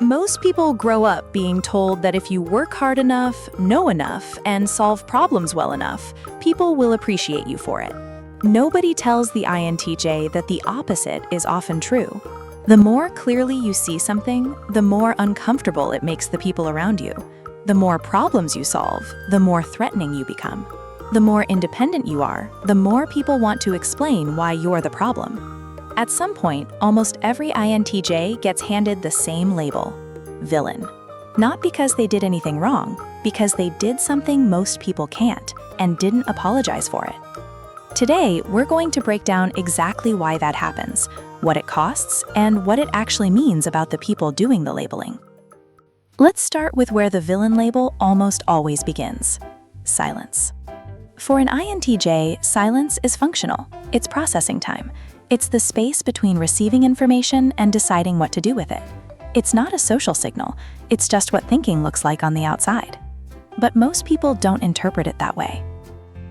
Most people grow up being told that if you work hard enough, know enough, and solve problems well enough, people will appreciate you for it. Nobody tells the INTJ that the opposite is often true. The more clearly you see something, the more uncomfortable it makes the people around you. The more problems you solve, the more threatening you become. The more independent you are, the more people want to explain why you're the problem. At some point, almost every INTJ gets handed the same label: villain. Not because they did anything wrong, because they did something most people can't and didn't apologize for it. Today, we're going to break down exactly why that happens, what it costs, and what it actually means about the people doing the labeling. Let's start with where the villain label almost always begins: silence. For an INTJ, silence is functional. It's processing time. It's the space between receiving information and deciding what to do with it. It's not a social signal. It's just what thinking looks like on the outside. But most people don't interpret it that way.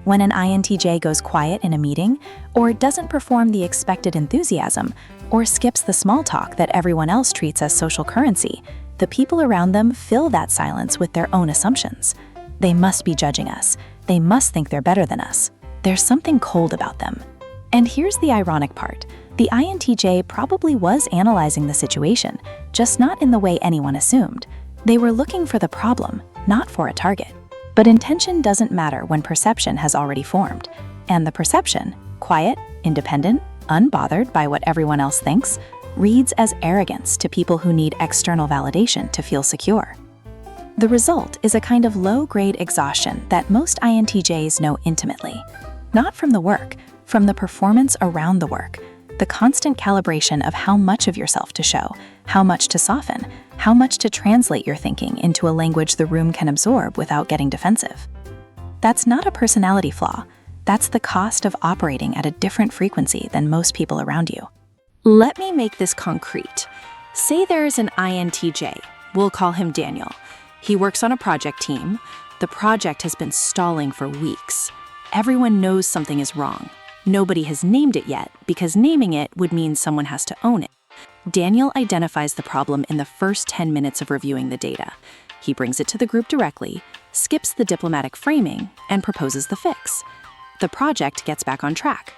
When an INTJ goes quiet in a meeting, or doesn't perform the expected enthusiasm, or skips the small talk that everyone else treats as social currency, the people around them fill that silence with their own assumptions. They must be judging us. They must think they're better than us. There's something cold about them. And here's the ironic part. The INTJ probably was analyzing the situation, just not in the way anyone assumed. They were looking for the problem, not for a target. But intention doesn't matter when perception has already formed. And the perception, quiet, independent, unbothered by what everyone else thinks, reads as arrogance to people who need external validation to feel secure. The result is a kind of low-grade exhaustion that most INTJs know intimately. Not from the work, from the performance around the work, the constant calibration of how much of yourself to show, how much to soften, how much to translate your thinking into a language the room can absorb without getting defensive. That's not a personality flaw. That's the cost of operating at a different frequency than most people around you. Let me make this concrete. Say there's an INTJ. We'll call him Daniel. He works on a project team. The project has been stalling for weeks. Everyone knows something is wrong. Nobody has named it yet, because naming it would mean someone has to own it. Daniel identifies the problem in the first 10 minutes of reviewing the data. He brings it to the group directly, skips the diplomatic framing, and proposes the fix. The project gets back on track.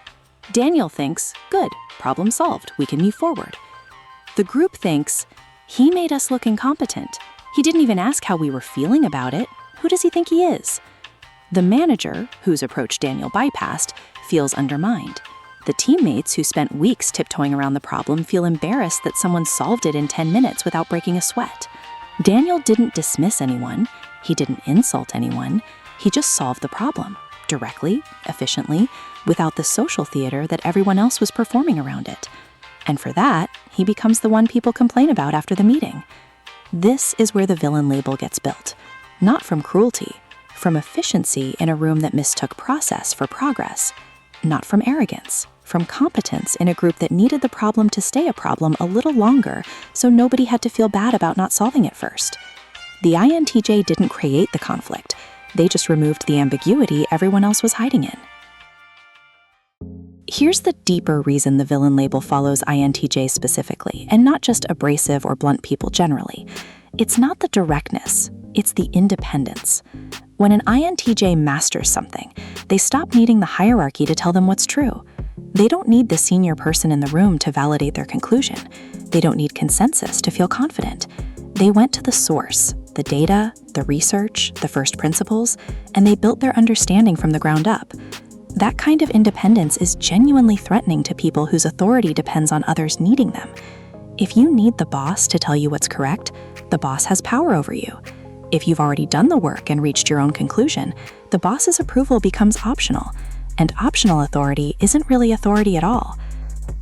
Daniel thinks, good, problem solved, we can move forward. The group thinks, he made us look incompetent. He didn't even ask how we were feeling about it. Who does he think he is? The manager, whose approach Daniel bypassed, feels undermined. The teammates who spent weeks tiptoeing around the problem feel embarrassed that someone solved it in 10 minutes without breaking a sweat. Daniel didn't dismiss anyone. He didn't insult anyone. He just solved the problem, directly, efficiently, without the social theater that everyone else was performing around it. And for that, he becomes the one people complain about after the meeting. This is where the villain label gets built, not from cruelty, from efficiency in a room that mistook process for progress, not from arrogance, from competence in a group that needed the problem to stay a problem a little longer so nobody had to feel bad about not solving it first. The INTJ didn't create the conflict. They just removed the ambiguity everyone else was hiding in. Here's the deeper reason the villain label follows INTJ specifically, and not just abrasive or blunt people generally. It's not the directness, it's the independence. When an INTJ masters something, they stop needing the hierarchy to tell them what's true. They don't need the senior person in the room to validate their conclusion. They don't need consensus to feel confident. They went to the source, the data, the research, the first principles, and they built their understanding from the ground up. That kind of independence is genuinely threatening to people whose authority depends on others needing them. If you need the boss to tell you what's correct, the boss has power over you. If you've already done the work and reached your own conclusion, the boss's approval becomes optional, and optional authority isn't really authority at all.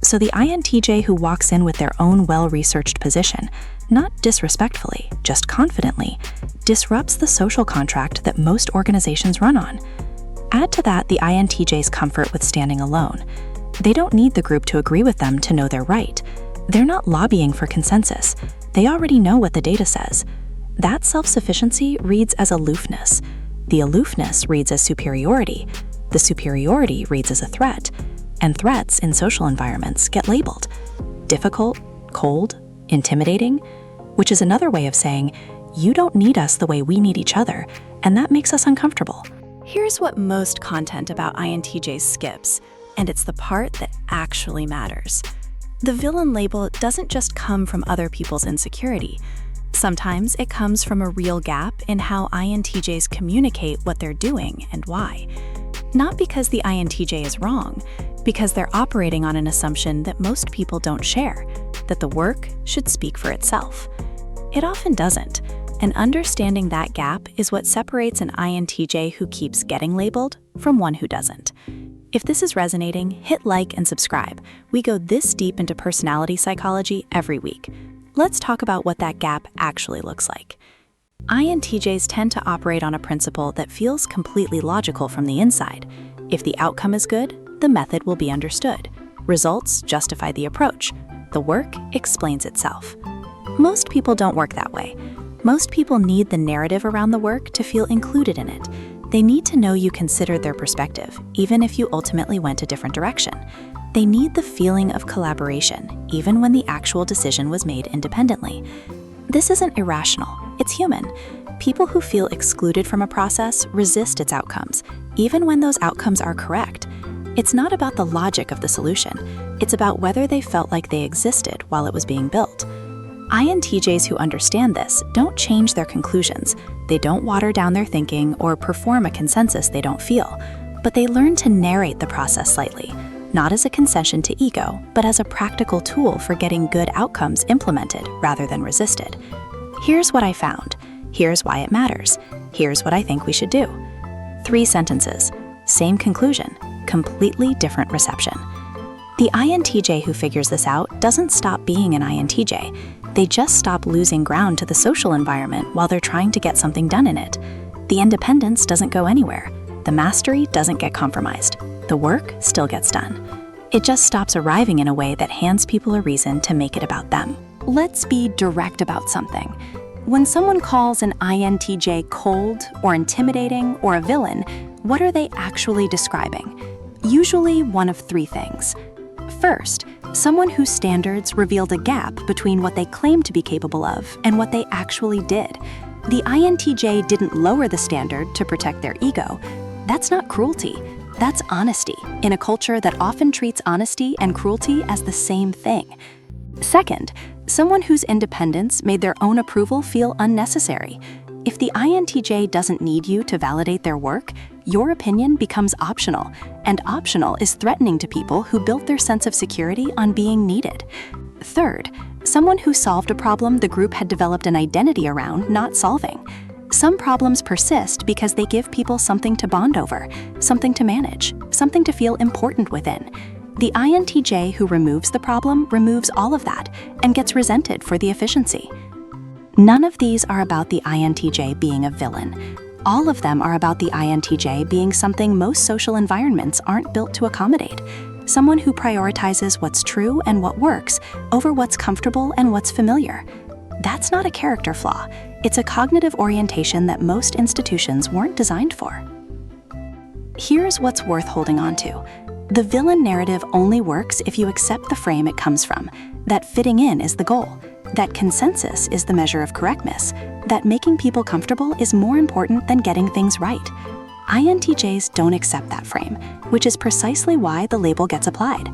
So the INTJ who walks in with their own well-researched position, not disrespectfully, just confidently, disrupts the social contract that most organizations run on. Add to that the INTJ's comfort with standing alone. They don't need the group to agree with them to know they're right. They're not lobbying for consensus. They already know what the data says. That self-sufficiency reads as aloofness. The aloofness reads as superiority. The superiority reads as a threat. And threats in social environments get labeled difficult, cold, intimidating. which is another way of saying, you don't need us the way we need each other, and that makes us uncomfortable. Here's what most content about INTJs skips, and it's the part that actually matters. The villain label doesn't just come from other people's insecurity. Sometimes it comes from a real gap in how INTJs communicate what they're doing and why. Not because the INTJ is wrong, because they're operating on an assumption that most people don't share, that the work should speak for itself. It often doesn't, and understanding that gap is what separates an INTJ who keeps getting labeled from one who doesn't. If this is resonating, hit like and subscribe. We go this deep into personality psychology every week. Let's talk about what that gap actually looks like. INTJs tend to operate on a principle that feels completely logical from the inside. If the outcome is good, the method will be understood. Results justify the approach. The work explains itself. Most people don't work that way. Most people need the narrative around the work to feel included in it. They need to know you considered their perspective, even if you ultimately went a different direction. They need the feeling of collaboration, even when the actual decision was made independently. This isn't irrational, it's human. People who feel excluded from a process resist its outcomes, even when those outcomes are correct. It's not about the logic of the solution, it's about whether they felt like they existed while it was being built. INTJs who understand this don't change their conclusions. They don't water down their thinking or perform a consensus they don't feel, but they learn to narrate the process slightly, not as a concession to ego, but as a practical tool for getting good outcomes implemented rather than resisted. Here's what I found. Here's why it matters. Here's what I think we should do. 3 sentences, same conclusion, completely different reception. The INTJ who figures this out doesn't stop being an INTJ. They just stop losing ground to the social environment while they're trying to get something done in it. The independence doesn't go anywhere. The mastery doesn't get compromised. The work still gets done. It just stops arriving in a way that hands people a reason to make it about them. Let's be direct about something. When someone calls an INTJ cold or intimidating or a villain, what are they actually describing? Usually one of 3 things. First, someone whose standards revealed a gap between what they claimed to be capable of and what they actually did. The INTJ didn't lower the standard to protect their ego. That's not cruelty. That's honesty, in a culture that often treats honesty and cruelty as the same thing. Second, someone whose independence made their own approval feel unnecessary. If the INTJ doesn't need you to validate their work, your opinion becomes optional, and optional is threatening to people who built their sense of security on being needed. Third, someone who solved a problem the group had developed an identity around not solving. Some problems persist because they give people something to bond over, something to manage, something to feel important within. The INTJ who removes the problem removes all of that and gets resented for the efficiency. None of these are about the INTJ being a villain. All of them are about the INTJ being something most social environments aren't built to accommodate. Someone who prioritizes what's true and what works over what's comfortable and what's familiar. That's not a character flaw. It's a cognitive orientation that most institutions weren't designed for. Here's what's worth holding on to. The villain narrative only works if you accept the frame it comes from, that fitting in is the goal, that consensus is the measure of correctness, that making people comfortable is more important than getting things right. INTJs don't accept that frame, which is precisely why the label gets applied.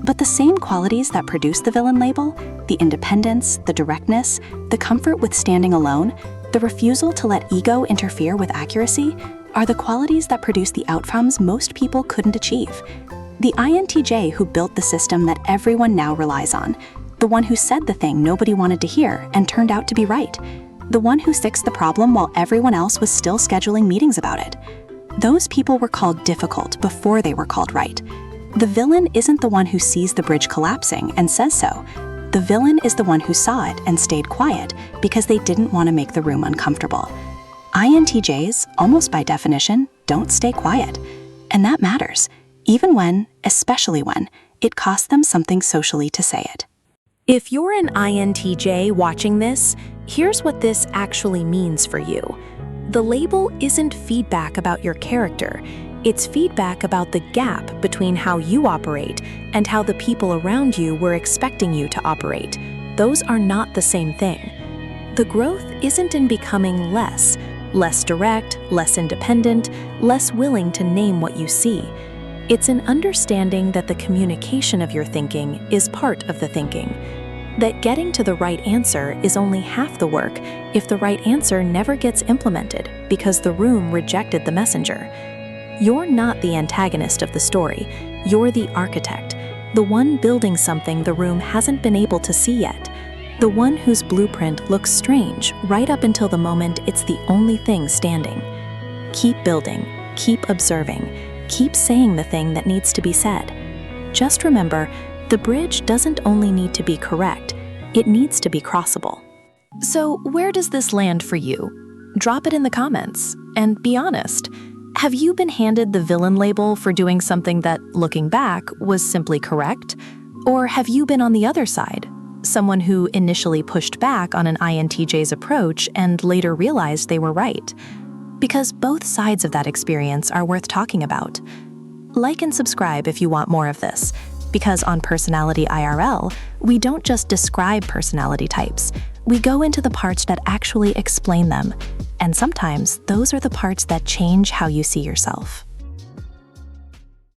But the same qualities that produce the villain label, the independence, the directness, the comfort with standing alone, the refusal to let ego interfere with accuracy, are the qualities that produce the outcomes most people couldn't achieve. The INTJ who built the system that everyone now relies on, the one who said the thing nobody wanted to hear and turned out to be right, the one who fixed the problem while everyone else was still scheduling meetings about it. Those people were called difficult before they were called right. The villain isn't the one who sees the bridge collapsing and says so. The villain is the one who saw it and stayed quiet because they didn't want to make the room uncomfortable. INTJs, almost by definition, don't stay quiet. And that matters, even when, especially when, it costs them something socially to say it. If you're an INTJ watching this, here's what this actually means for you. The label isn't feedback about your character. It's feedback about the gap between how you operate and how the people around you were expecting you to operate. Those are not the same thing. The growth isn't in becoming less direct, less independent, less willing to name what you see. It's in understanding that the communication of your thinking is part of the thinking. That getting to the right answer is only half the work if the right answer never gets implemented because the room rejected the messenger. You're not the antagonist of the story, you're the architect, the one building something the room hasn't been able to see yet. The one whose blueprint looks strange right up until the moment it's the only thing standing. Keep building, keep observing, keep saying the thing that needs to be said. Just remember, the bridge doesn't only need to be correct, it needs to be crossable. So where does this land for you? Drop it in the comments, and be honest. Have you been handed the villain label for doing something that, looking back, was simply correct? Or have you been on the other side? Someone who initially pushed back on an INTJ's approach and later realized they were right. Because both sides of that experience are worth talking about. Like and subscribe if you want more of this, because on Personality IRL, we don't just describe personality types, we go into the parts that actually explain them. And sometimes those are the parts that change how you see yourself.